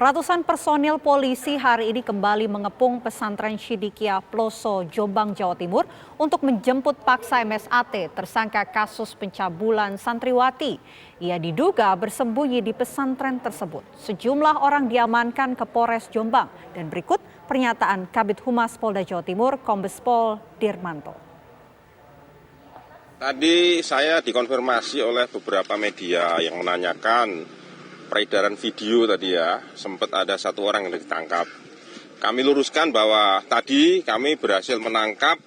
Ratusan personil polisi hari ini kembali mengepung pesantren Sidikiyah Ploso, Jombang, Jawa Timur untuk menjemput paksa MSAT tersangka kasus pencabulan santriwati. Ia diduga bersembunyi di pesantren tersebut. Sejumlah orang diamankan ke Polres Jombang dan berikut pernyataan Kabid Humas Polda Jawa Timur, Kombes Pol Dirmanto. Tadi saya dikonfirmasi oleh beberapa media yang menanyakan peredaran video tadi ya, sempat ada satu orang yang ditangkap. Kami luruskan bahwa tadi kami berhasil menangkap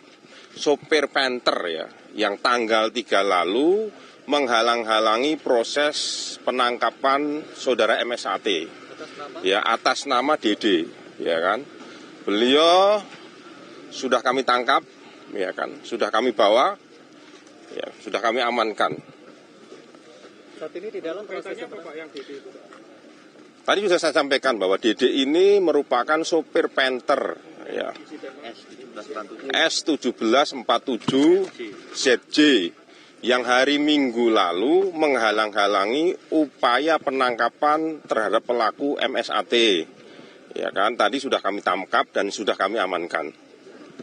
sopir Panther ya, yang tanggal 3 lalu menghalang-halangi proses penangkapan saudara MSAT. Ya, atas nama Dede, ya kan. Beliau sudah kami tangkap, ya kan, sudah kami bawa, ya, sudah kami amankan. Saat ini di dalam prosesnya apa Pak yang Dede itu? Tadi sudah saya sampaikan bahwa Dede ini merupakan sopir Panther ya. S1747 ZJ yang hari Minggu lalu menghalang-halangi upaya penangkapan terhadap pelaku MSAT. Ya kan, tadi sudah kami tangkap dan sudah kami amankan.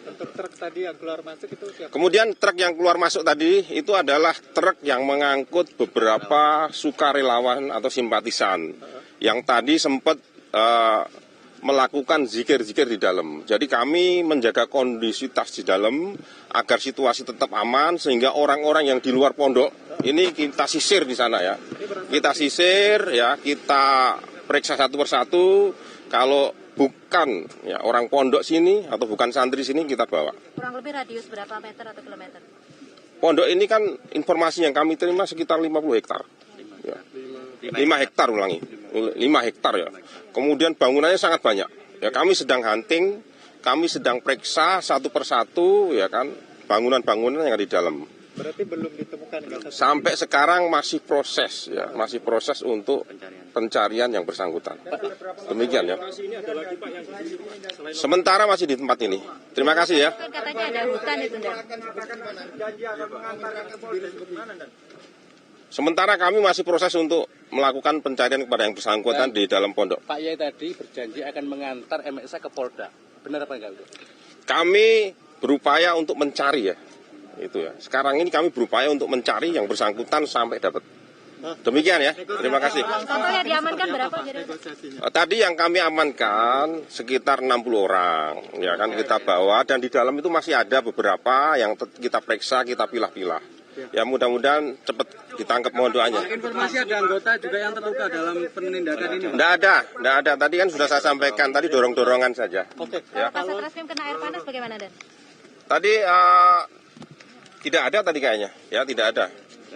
Untuk truk tadi yang keluar masuk itu siapa? Kemudian truk yang keluar masuk tadi itu adalah truk yang mengangkut beberapa sukarelawan atau simpatisan yang tadi sempat melakukan zikir-zikir di dalam. Jadi kami menjaga kondisitas di dalam agar situasi tetap aman sehingga orang-orang yang di luar pondok ini kita sisir di sana ya. Kita sisir ya, kita periksa satu persatu. Kalau bukan ya orang pondok sini atau bukan santri sini kita bawa. Kurang lebih radius berapa meter atau kilometer? Pondok ini kan informasi yang kami terima sekitar 50 hektar. Ya. 5 hektar ulangi. 5 hektar ya. Kemudian bangunannya sangat banyak. Ya, kami sedang hunting, kami sedang periksa satu persatu ya kan bangunan-bangunan yang ada di dalam. Berarti belum ditemukan kan? Sampai sekarang masih proses ya, masih proses untuk pencarian yang bersangkutan. Demikian ya. Sementara masih di tempat ini. Terima kasih ya. Katanya ada hutan itu, Dan. Sementara kami masih proses untuk melakukan pencarian kepada yang bersangkutan di dalam pondok. Pak Yai tadi berjanji akan mengantar MSA ke Polda. Benar apa enggak? Kami berupaya untuk mencari ya. Itu ya. Sekarang ini kami berupaya untuk mencari yang bersangkutan sampai dapat. Demikian ya. Terima kasih. Totalnya diamankan berapa? Tadi yang kami amankan sekitar 60 orang. Ya kan kita bawa dan di dalam itu masih ada beberapa yang kita periksa, kita pilah-pilah. Ya mudah-mudahan cepat ditangkap, mohon doanya. Informasi ada anggota juga yang terluka dalam penindakan ini. Tidak ada. Tadi kan sudah saya sampaikan, tadi dorong-dorongan saja. Oke. Ya. Kalau Satreskrim kena air panas bagaimana, Dan? Tadi tidak ada tadi kayaknya, ya tidak ada.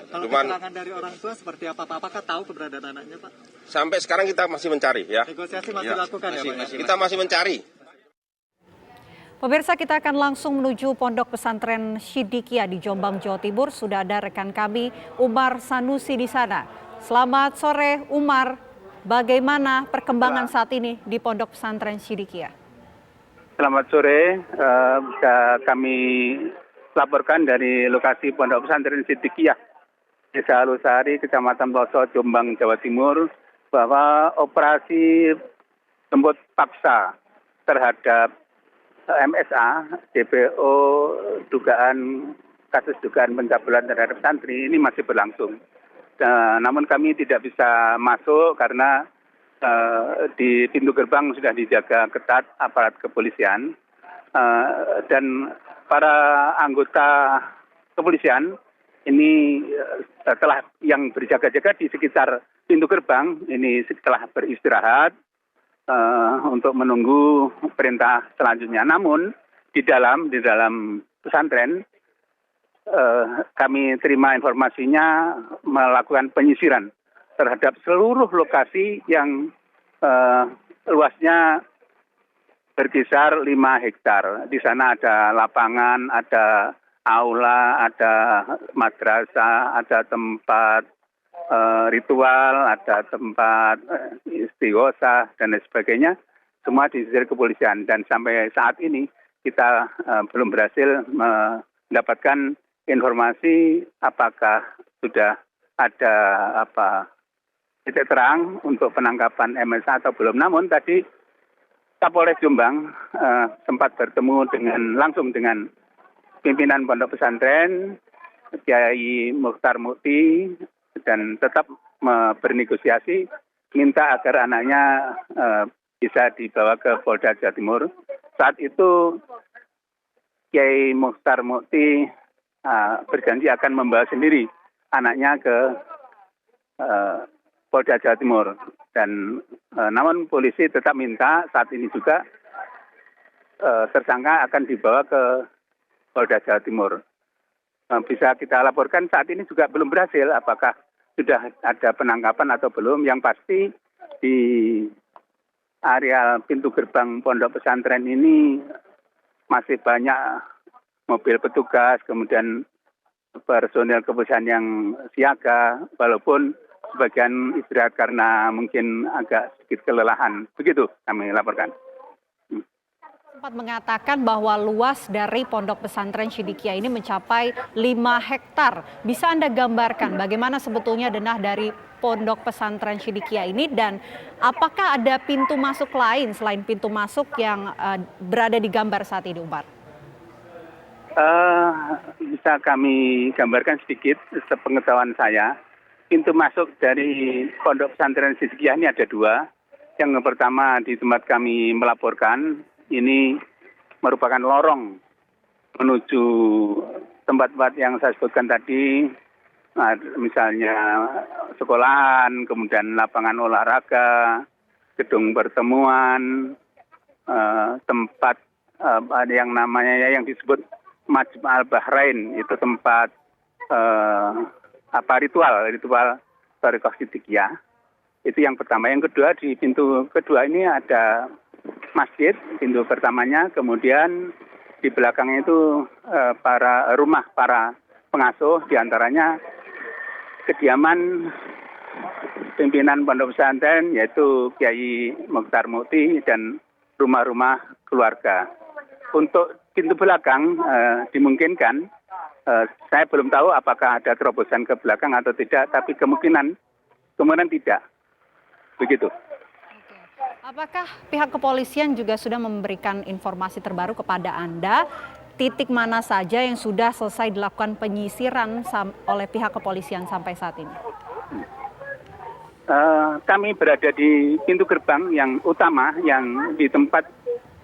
Kalau Cuman keterangan dari orang tua seperti apa Pak? Apakah tahu keberadaan anaknya Pak? sampai sekarang kita masih mencari ya. Negosiasi masih dilakukan ya Pak? Kita masih mencari. Pemirsa, kita akan langsung menuju Pondok Pesantren Sidikiyah di Jombang, Jawa Timur. Sudah ada rekan kami Umar Sanusi di sana. Selamat sore Umar, bagaimana perkembangan saat ini di Pondok Pesantren Sidikiyah? Selamat sore, bisa kami laporkan dari lokasi Pondok Pesantren Sidikiyah, Desa Lusari, Kecamatan Ploso, Jombang, Jawa Timur, bahwa operasi jemput paksa terhadap MSA, DPO, kasus dugaan pencabulan terhadap santri ini masih berlangsung. Namun kami tidak bisa masuk karena di pintu gerbang sudah dijaga ketat aparat kepolisian dan para anggota kepolisian ini telah yang berjaga-jaga di sekitar pintu gerbang ini setelah beristirahat untuk menunggu perintah selanjutnya. Namun di dalam pesantren kami terima informasinya melakukan penyisiran terhadap seluruh lokasi yang luasnya berkisar 5 hektar. Di sana ada lapangan, ada aula, ada madrasah, ada tempat ritual, ada tempat istighosah dan lain sebagainya, semua disisir kepolisian. Dan sampai saat ini kita belum berhasil mendapatkan informasi apakah sudah ada titik terang untuk penangkapan MSA atau belum. Namun tadi Kapolres Jombang sempat bertemu langsung dengan pimpinan pondok pesantren Kiai Mukhtar Mukti dan tetap bernegosiasi minta agar anaknya bisa dibawa ke Polda Jawa Timur. Saat itu Kiai Mukhtar Mukti berjanji akan membawa sendiri anaknya ke Polda Jawa Timur. Dan namun polisi tetap minta saat ini juga tersangka akan dibawa ke Polda Jawa Timur. Bisa kita laporkan saat ini juga belum berhasil apakah sudah ada penangkapan atau belum. Yang pasti di area pintu gerbang pondok pesantren ini masih banyak mobil petugas, kemudian personil kepolisian yang siaga, walaupun sebagian istirahat karena mungkin agak sedikit kelelahan. Begitu kami laporkan. Sempat mengatakan bahwa luas dari pondok pesantren Sidikiyah ini mencapai 5 hektar. Bisa Anda gambarkan bagaimana sebetulnya denah dari pondok pesantren Sidikiyah ini dan apakah ada pintu masuk lain selain pintu masuk yang berada di gambar saat ini, Umar? Bisa kami gambarkan sedikit sepengetahuan saya. Pintu masuk dari pondok pesantren Sidikiyah ini ada 2. Yang pertama di tempat kami melaporkan, ini merupakan lorong menuju tempat-tempat yang saya sebutkan tadi, misalnya sekolahan, kemudian lapangan olahraga, gedung pertemuan, tempat yang namanya yang disebut Majma' al-Bahrain, itu tempat ritual Thariqah Sidikiyah. Itu yang pertama. Yang kedua, di pintu kedua ini ada masjid, pintu pertamanya, kemudian di belakangnya itu rumah para pengasuh, diantaranya kediaman pimpinan pondok pesantren yaitu Kiai Mukhtar Mukti dan rumah-rumah keluarga. Untuk pintu belakang dimungkinkan, saya belum tahu apakah ada terobosan ke belakang atau tidak, tapi kemungkinan tidak. Begitu. Apakah pihak kepolisian juga sudah memberikan informasi terbaru kepada Anda, titik mana saja yang sudah selesai dilakukan penyisiran oleh pihak kepolisian sampai saat ini? Kami berada di pintu gerbang yang utama, yang di tempat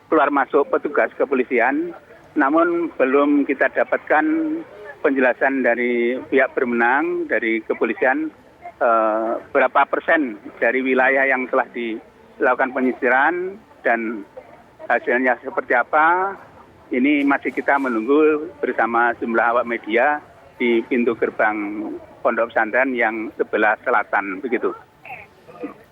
keluar masuk petugas kepolisian, namun belum kita dapatkan penjelasan dari pihak berwenang, dari kepolisian, berapa persen dari wilayah yang telah dilakukan penyisiran dan hasilnya seperti apa. Ini masih kita menunggu bersama jumlah awak media di pintu gerbang pondok pesantren yang sebelah selatan, begitu.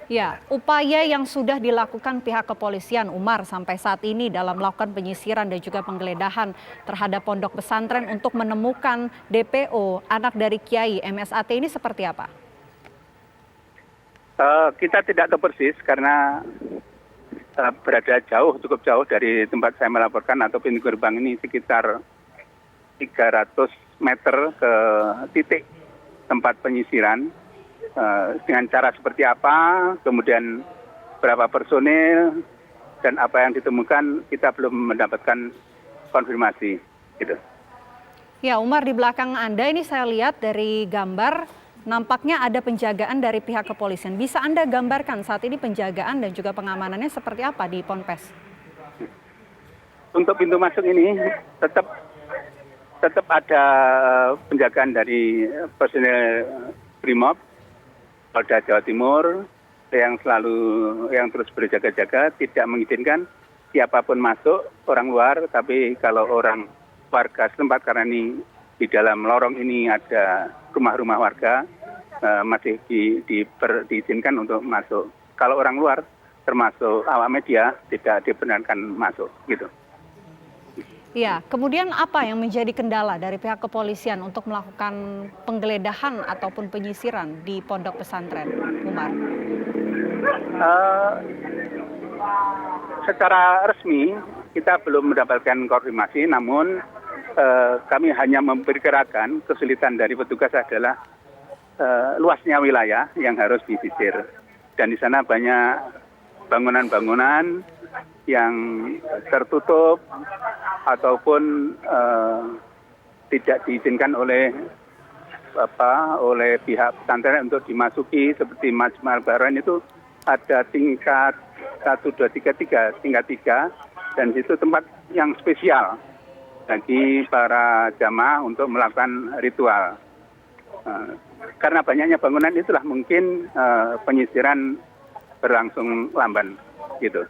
Ya, upaya yang sudah dilakukan pihak kepolisian, Umar, sampai saat ini dalam melakukan penyisiran dan juga penggeledahan terhadap pondok pesantren untuk menemukan DPO anak dari Kiai MSAT ini seperti apa? Kita tidak tahu persis karena berada cukup jauh dari tempat saya melaporkan atau pintu gerbang ini sekitar 300 meter ke titik tempat penyisiran. Dengan cara seperti apa, kemudian berapa personil, dan apa yang ditemukan, kita belum mendapatkan konfirmasi. Gitu. Ya, Umar, di belakang Anda ini saya lihat dari gambar, nampaknya ada penjagaan dari pihak kepolisian. Bisa Anda gambarkan saat ini penjagaan dan juga pengamanannya seperti apa di Ponpes? Untuk pintu masuk ini tetap ada penjagaan dari personil Brimob Polda Jawa Timur yang terus berjaga-jaga, tidak mengizinkan siapapun masuk orang luar, tapi kalau orang warga setempat, karena ini di dalam lorong ini ada rumah-rumah warga, masih diizinkan untuk masuk. Kalau orang luar termasuk awak media tidak dibenarkan masuk, gitu. Ya, kemudian apa yang menjadi kendala dari pihak kepolisian untuk melakukan penggeledahan ataupun penyisiran di pondok pesantren, Umar? Secara resmi kita belum mendapatkan konfirmasi, namun kami hanya memperkirakan kesulitan dari petugas adalah luasnya wilayah yang harus disisir. Dan di sana banyak bangunan-bangunan yang tertutup ataupun tidak diizinkan oleh pihak pesantren untuk dimasuki, seperti Majma' Al-Bahrain itu ada tingkat 1, 2, 3, tingkat 3, dan itu tempat yang spesial bagi para jamaah untuk melakukan ritual. Karena banyaknya bangunan itulah mungkin penyisiran berlangsung lamban gitu.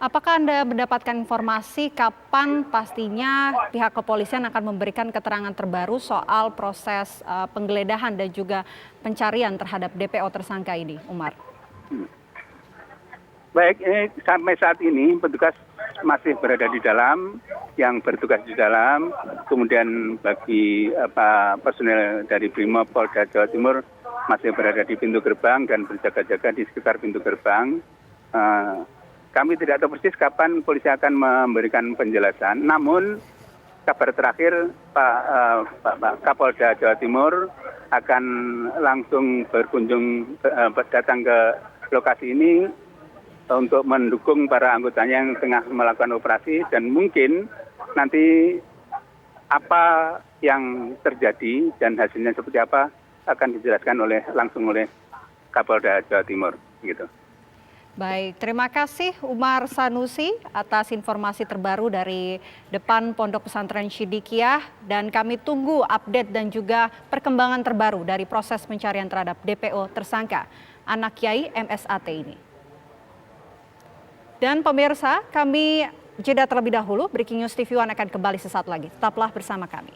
Apakah Anda mendapatkan informasi kapan pastinya pihak kepolisian akan memberikan keterangan terbaru soal proses penggeledahan dan juga pencarian terhadap DPO tersangka ini, Umar? Baik, sampai saat ini petugas masih berada di dalam, yang bertugas di dalam, kemudian bagi personel dari Brimob Polda Jawa Timur masih berada di pintu gerbang dan berjaga-jaga di sekitar pintu gerbang. Kami tidak tahu persis kapan polisi akan memberikan penjelasan. Namun kabar terakhir Pak Kapolda Jawa Timur akan langsung berkunjung datang ke lokasi ini untuk mendukung para anggotanya yang tengah melakukan operasi, dan mungkin nanti apa yang terjadi dan hasilnya seperti apa akan dijelaskan langsung oleh Kapolda Jawa Timur gitu. Baik, terima kasih Umar Sanusi atas informasi terbaru dari depan Pondok Pesantren Syidikiyah, dan kami tunggu update dan juga perkembangan terbaru dari proses pencarian terhadap DPO tersangka anak Kiai MSAT ini. Dan pemirsa, kami jeda terlebih dahulu. Breaking News TV One akan kembali sesaat lagi. Tetaplah bersama kami.